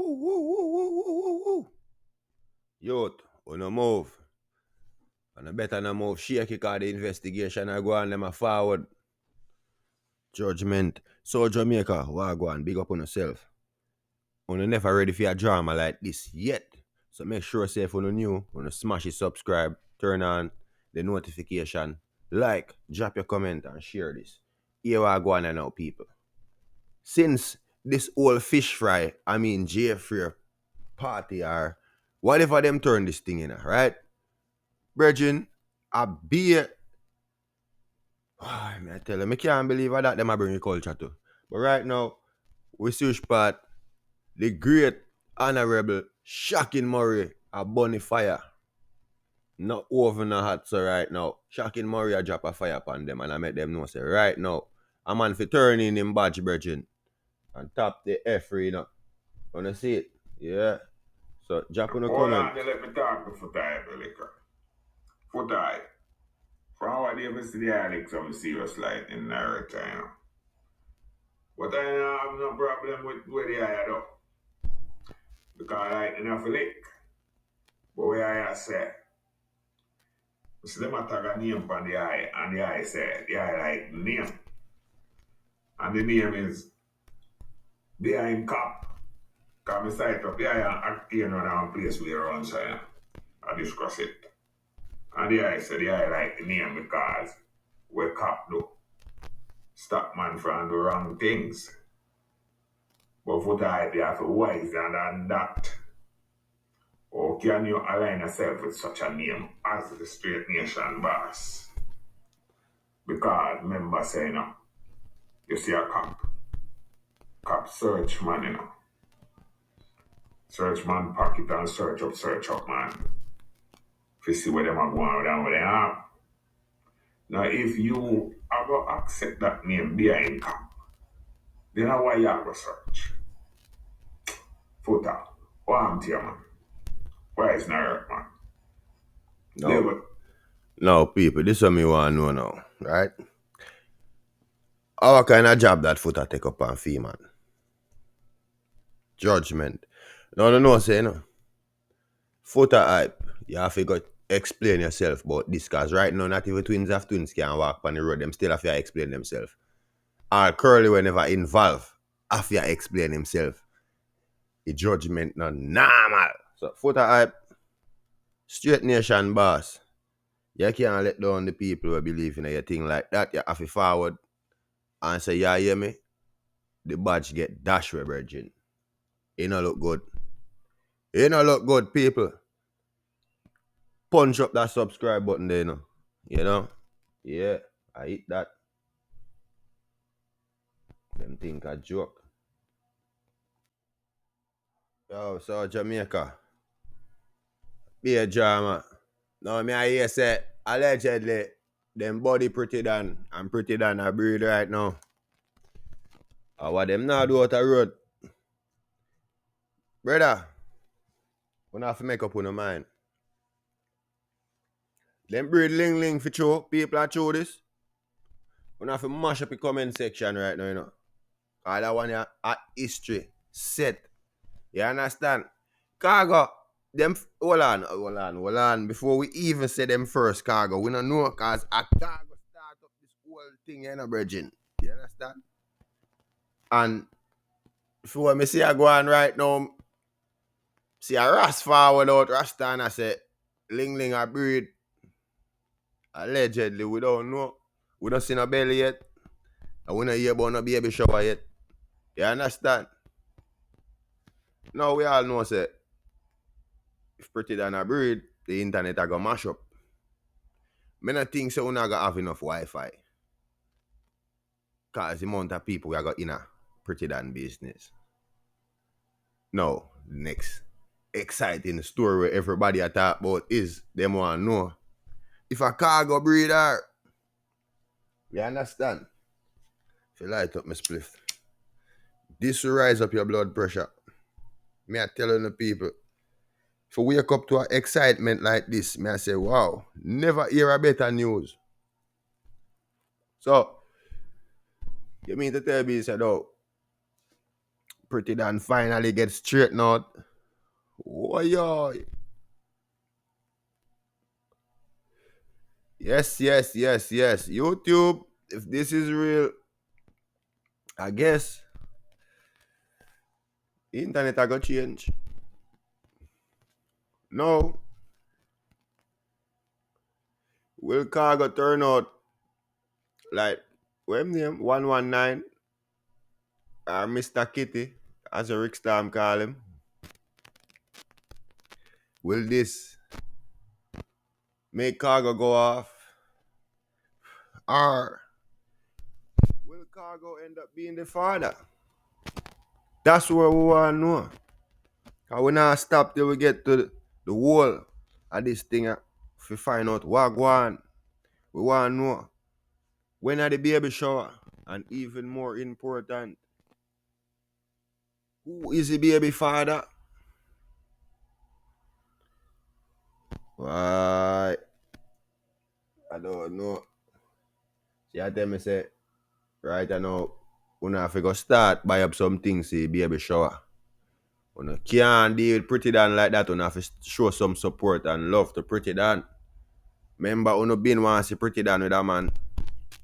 Woo. Youth, we no move. And I better no move shaky because the investigation I go on them a forward. Judgment. So Jamaica, what go on? Big up on yourself. You're never ready for a drama like this yet. So make sure say if you're new, you smash it, subscribe, turn on the notification, like, drop your comment and share this. Here I go on now, people. Since this old fish fry, Jeffrey party or whatever them turn this thing in, right? Brethren, I be I tell them, I can't believe that them a bring the culture to. But right now, we search part the great honorable Shocking Murray a bunny fire. Not over no hot so right now. Shocking Murray a drop a fire upon them and I make them know say right now, a man for turn in him badge, brethren. And tap the F you know. Wanna see it? Yeah. So drop in the comment. Hold on, let me talk to Foota a little. Foota, for our day, I see the Alex of a serious light in Naruto, you know. But I have no problem with where the eye though. Because I enough lick. But where I say, see them attack a name on the eye, and the eye say, the eye like the name. And the name is behind cop. Because I sight up the eye and you know a place where around so yeah, I discuss it. And the eye said the eye like the name because we cop do. Stop man from the wrong things. But for that, you have to wiser than that. Or can you align yourself with such a name as the Straight Nation boss? Because remember saying, you see a cop search man, you know. Search man pocket and search up man. To see where them are going down where they are. Now if you ever accept that name behind cop, then why you have to search? Foota, what I'm to you, man? Why is not right, man? No, people, this is what me want to know now, right? How kind of job that Foota take up on fee, man? Judgment. No, say, you know. Foota hype, you have to go explain yourself about this, because right now, not even twins can walk on the road, them still have to explain themselves. Or Curly, whenever involved, have to explain himself. The judgment not normal. So, Foota hype, Straight Nation boss. You can't let down the people who believe in a thing like that. You have to forward and say, yeah, hear me? The badge get dashed with virgin. It don't look good. It don't look good, people. Punch up that subscribe button there, you know? Yeah, I hit that. Them think a joke. Yo, so Jamaica. Be a drama. Now, me I hear say, allegedly, them body pretty than and pretty than a breed right now. What them now do out the road? Brother, we have to make up on the mind. Them breed ling for show. People are show this. We have to mash up the comment section right now, you know. Cause that one a history set. You understand? Khago, them hold on. Before we even say them first Khago, we don't know cause a Khago start up this whole thing, you know, brethren. You understand? And before me see I go on right now, see a Ras forward out Rasta and I say Ling a breed. Allegedly, we don't know. We don't see no belly yet. And we don't hear about no baby shower yet. You understand? Now we all know say if pretty than a breed, the internet are gonna mash up. I don't think so we're not gonna have enough Wi-Fi. Cause the amount of people we got in a pretty than business. Now, the next exciting story where everybody I talk about is them want to know if a Khago breeder. You understand? If you light up my spliff, this will rise up your blood pressure. Me I telling the people, if you wake up to an excitement like this, me I say, wow, never hear a better news. So, you mean to tell me, said, oh, Pretty Dan finally get straightened out. Oh, yo. Yes, yes, yes, yes. YouTube, if this is real, I guess internet I got change. No, will Khago turn out like what him name 119 or Mr. Kitty, as a Rick Storm call him? Will this make Khago go off? Or will Khago end up being the father? That's what we want to know. Cause we not stop till we get to the whole of this thing. If we find out what go on, we want to know when are the baby shower, and even more important, who is the baby father? Why? I don't know. See, I tell me say right now, we have to go start buy up some things see baby shower. We can't deal with Pretty Dan like that. We have to show some support and love to Pretty Dan. Remember, we been want to see Pretty Dan with a man,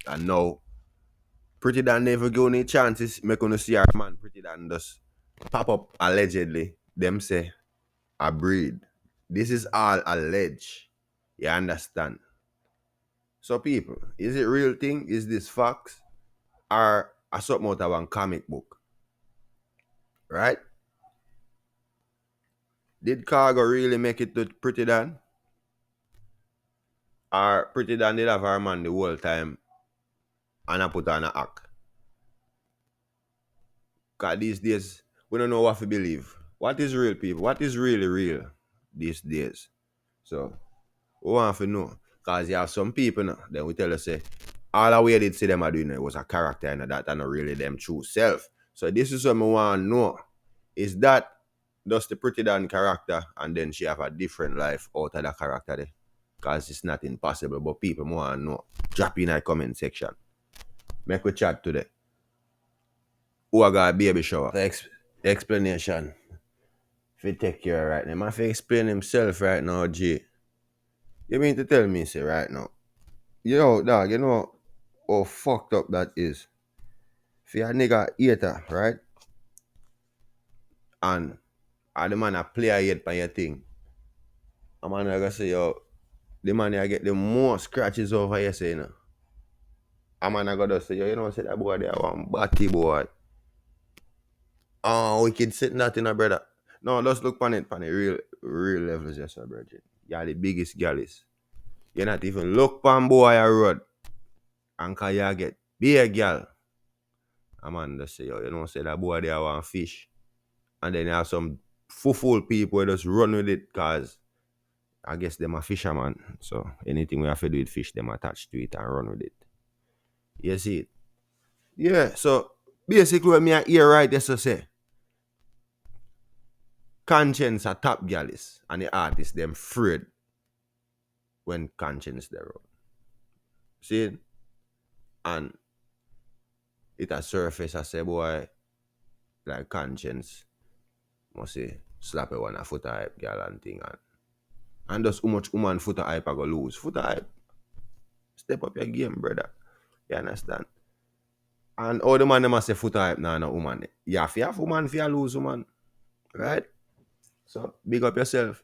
and now Pretty Dan never give any chances. Make us see our man Pretty Dan just pop up allegedly. Them say a breed. This is all alleged. You understand? So people, is it real thing? Is this facts? Or a something out of one comic book? Right? Did Khago really make it to Pretty Dan? Or Pretty Dan did have her man the whole time and I put on a act? Because these days, we don't know what to believe. What is real, people? What is really real these days? So, we want to know. Because you have some people, now, then we tell us, say, all the way they say them are doing it was a character and that and not really them true self. So, this is what we want to know. Is that just the Pretty Dan character and then she have a different life out of that character there? Because it's not impossible, but people want to know. Drop in the comment section. Make we chat today. Who I got a baby shower? The explanation. If you take care right now. I have to explain himself right now, G. You mean to tell me, say, right now? Yo, dog, you know how fucked up that is. If you're a nigga hater, right? And the man a play a hate by your thing. A man I gonna say, yo, the man I get the most scratches over here, say, you know. A man I gotta say, yo, you know, say that boy there one batty boy. Oh, we can sit that in a brother. No, let's look on it, real levels, yes, sir, brother. You're the biggest gallus. You not even look pan boy a road. And cause you get big gal. A man just say, yo, you know, say that boy there want fish. And then you have some fool people just run with it cause I guess them a fisherman. So anything we have to do with fish, them attach to it and run with it. You see it? Yeah, so basically what me I hear right there so say. Conscience a top gallus and the artist them afraid when conscience there. See it? And it a surface I say boy like conscience must say slap it one a Foota hype girl and thing and just how much woman Foota hype I go lose. Foota hype. Step up your game, brother. You understand? And all the man them must say Foota hype now no woman. You have woman for you lose woman. Right? So big up yourself.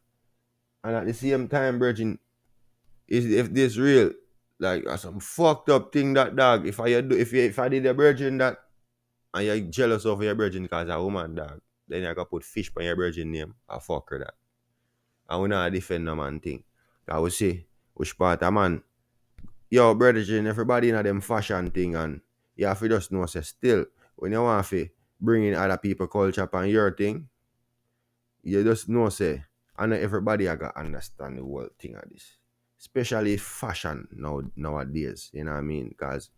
And at the same time, Virgin, if this real, like some fucked up thing that dog. If I did a virgin that and you're jealous of your virgin because a woman dog, then you can put fish on your virgin name. I fuck her that. And we not defend the man thing. I will see which part a man. Yo, brother, everybody in them fashion thing and you have to just know say still when you want to bring in other people culture upon your thing, you just know say I know everybody I got understand the whole thing of this. Especially fashion nowadays, you know what I mean? Because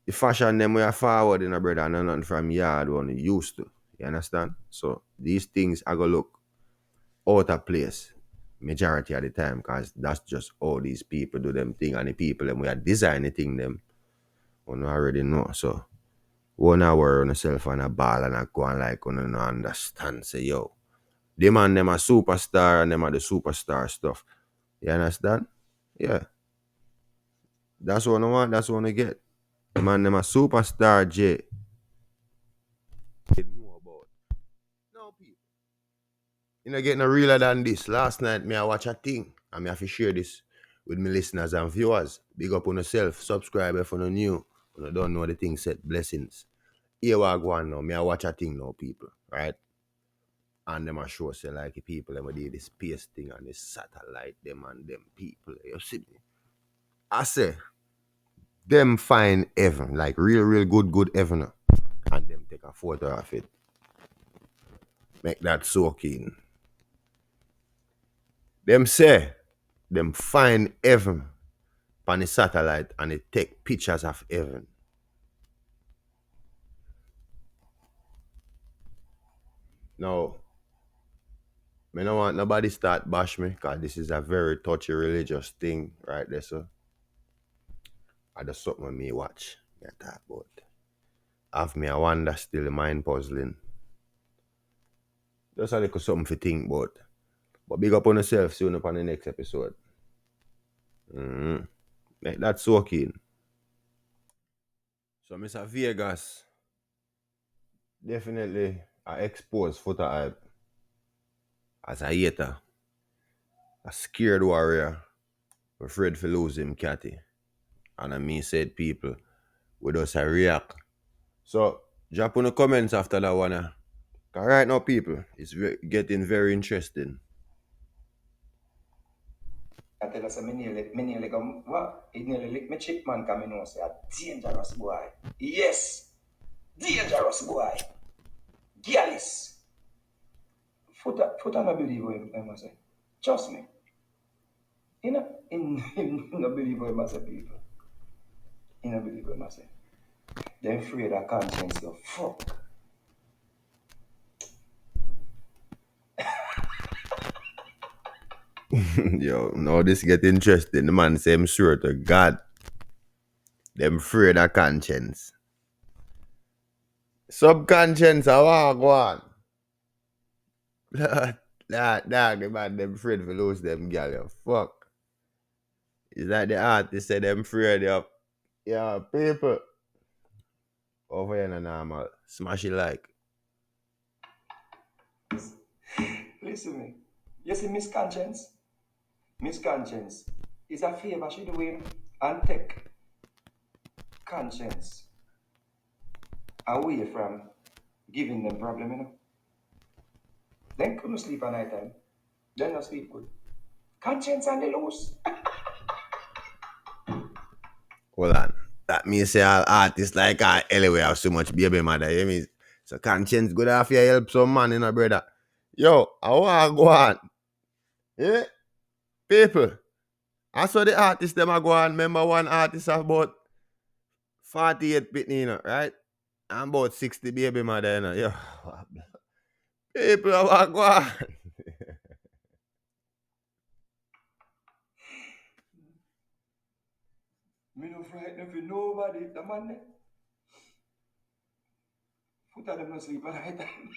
the fashion them we are forward in a brother and nothing from yard one used to. You understand? So these things I go look out of place majority of the time because that's just all these people do them thing and the people them we are designing thing them we already know. So 1 hour on yourself and a ball and a go and like you no understand. Say yo. Them and them a superstar and them are the superstar stuff. You understand? Yeah. That's what I want, that's what I get. The man them a superstar J. They know about. No people. You know getting no realer than this. Last night me I watch a thing. And me have to share this with my listeners and viewers. Big up on yourself. Subscribe if you no new. You don't know the thing said blessings. Here what I go on now. Me I watch a thing now, people. Right? And them a show say like the people them do this space thing and this satellite them and them people. You see me? I say them find heaven, like real good heaven. And them take a photo of it. Make that soak in. Them say them find heaven on the satellite and they take pictures of heaven. Now, me no want nobody start bash me because this is a very touchy religious thing right there, so I just something me watch. Me a talk about. Have me a wonder still mind puzzling. Just a little something to think about. But big up on yourself, see you up on the next episode. Make that soak in. So Mr. Vegas definitely I expose Foota hype as a hater, a scared warrior, afraid to lose him catty. And I mean said people with us a react. So drop on the comments after that one. Cause right now people, it's getting very interesting. I tell us, me nearly come, what? It nearly lick me chip man coming on say, a dangerous boy. Yes, dangerous boy. Gyalis. Foot I not believe what him say. Trust me. You know, in not believe what him say, people. You not believe what him say. They're afraid of conscience, go fuck. Yo, now this get interesting. The man say I'm sure to God. Them afraid of conscience. Subconscious, I want go on. Dog, the man them afraid to lose them gal, yo. Fuck. Is that the artist say them afraid of yeah, people. Over here in normal. Smash it like. Listen me. You see Miss Conscience? Miss Conscience is a favor she doing and take conscience away from giving them problem, you know. Then couldn't sleep at night time. Then not sleep good. Conscience and they lose. Hold on. That means say all artists like anyway have so much baby mother, you mean? So conscience good after you help some man, you know, brother. Yo, I want to go on. Yeah? People. I saw the artist them a go on. Remember one artist of about 48 pitney, you know, right? And about 60 baby mother, you know. Yo. People I want to go on. Me no frightened for nobody. The man there. Foot of them no sleep at night time.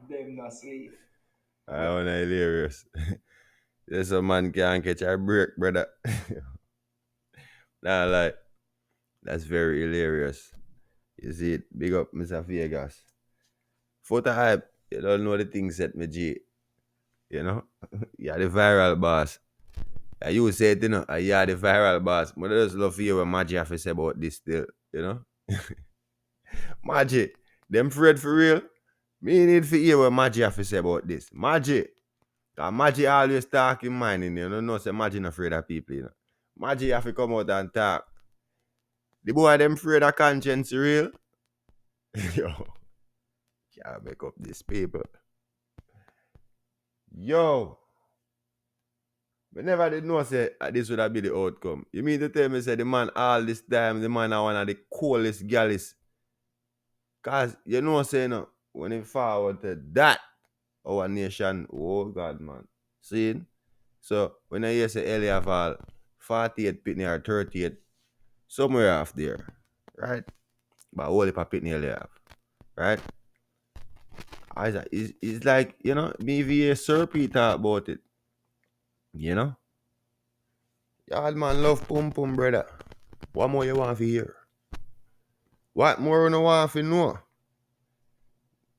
Them not sleep. I want to hilarious. There's a man can't catch a break, brother. Nah, like, that's very hilarious. You see it? Big up, Mr. Vegas. Photo hype, you don't know the things that me G. You know? Yeah, the viral boss. You say it, you know, yeah, the viral boss. But I just love to hear what Maggie have to say about this still, you know? Maggie, them afraid for real? Me need to hear what Maggie have to say about this. Maggie. Cause Maggie always talk in mind, you know, say Maggie not afraid of people, you know. Maggie have to come out and talk. The boy them afraid of conscience real? Yo. Can't make up this paper. Yo. But never did know say this would have been the outcome. You mean to tell me say the man all this time, the man are one of the coolest galleys. Cause you know say no, when it forward to that, our nation, oh God man. See? So when I hear say Eliaval 48 pitney or 38, somewhere off there, right? But all the pitney they have, right? It's like, you know, me VA Sir P talk about it, you know? Y'all man love pum pum, brother. What more you want to hear? What more you want to know?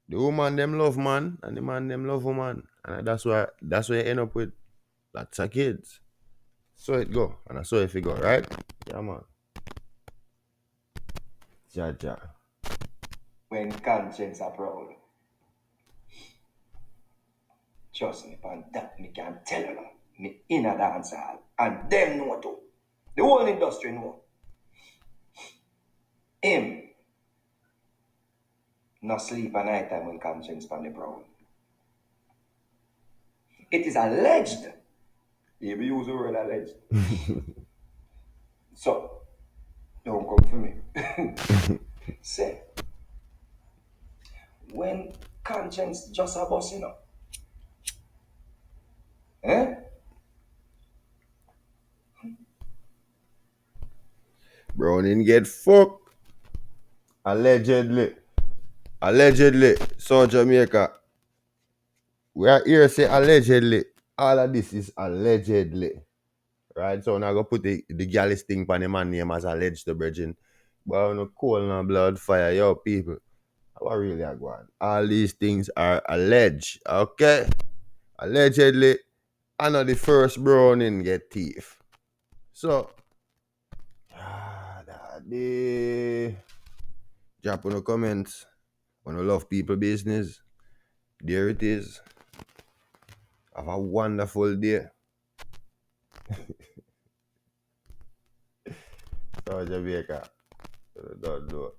The woman them love man, and the man them love woman. And that's why you end up with lots of kids. So it go, and I saw it go, right? Yeah, man. Ja. When conscience are proud. Trust me, and that me can tell you now. Me in a dance hall. And them know too. The whole industry know. Him no sleep at night time when conscience pan the proud. It is alleged. You use the word alleged. So, don't come for me. Say, when conscience just a boss, you know. Eh? Browning get fucked. Allegedly. So Jamaica. We are here say allegedly. All of this is allegedly. Right? So now go put the gallus thing on the man name as alleged to Bridging. But no coal, no blood, fire, yo people. What really are going? All these things are alleged. Okay? Allegedly, I know the first Browning get thief. So daddy. Drop on the comments. Wanna love people business. There it is. Have a wonderful day. So Jamaica. Don't do it.